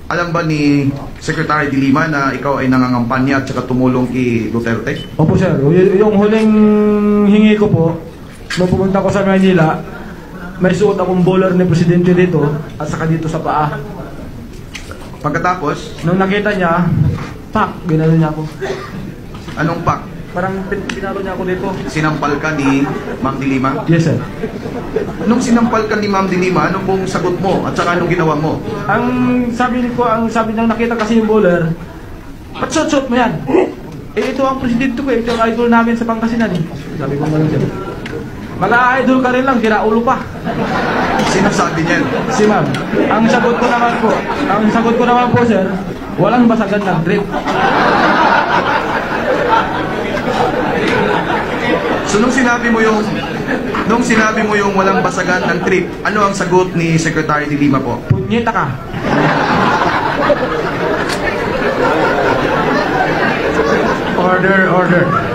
Alam ba ni Secretary de Lima na ikaw ay nangangampanya at saka tumulong kay Duterte? Opo sir, yung huling hingi ko po, nung pumunta ko sa Manila, may suot akong bowler ni Presidente dito at saka dito sa paa. Pagkatapos, Nung nakita niya, pak, ginano niya ako. anong pak? Parang pinalo niya ako dito. Sinampal ka ni Ma'am de Lima? Yes sir. Nung sinampal ka ni Ma'am de Lima, ano pong sagot mo at saka anong ginawa mo? Ang sabi niyang nakita kasi yung bowler, ba't suot mo yan? Eh ito ang presidente ko, ito ang idol namin sa Pangasinan. Sabi ko gano'n siya. Mag-idol ka rin lang, kiraulo pa. Sinasabi niyan. Si ma'am, ang sagot ko naman po sir, walang basagan ng trip. So nung sinabi mo yung walang basagan ng trip, ano ang sagot ni Secretary de Lima po? Punyeta ka. Order.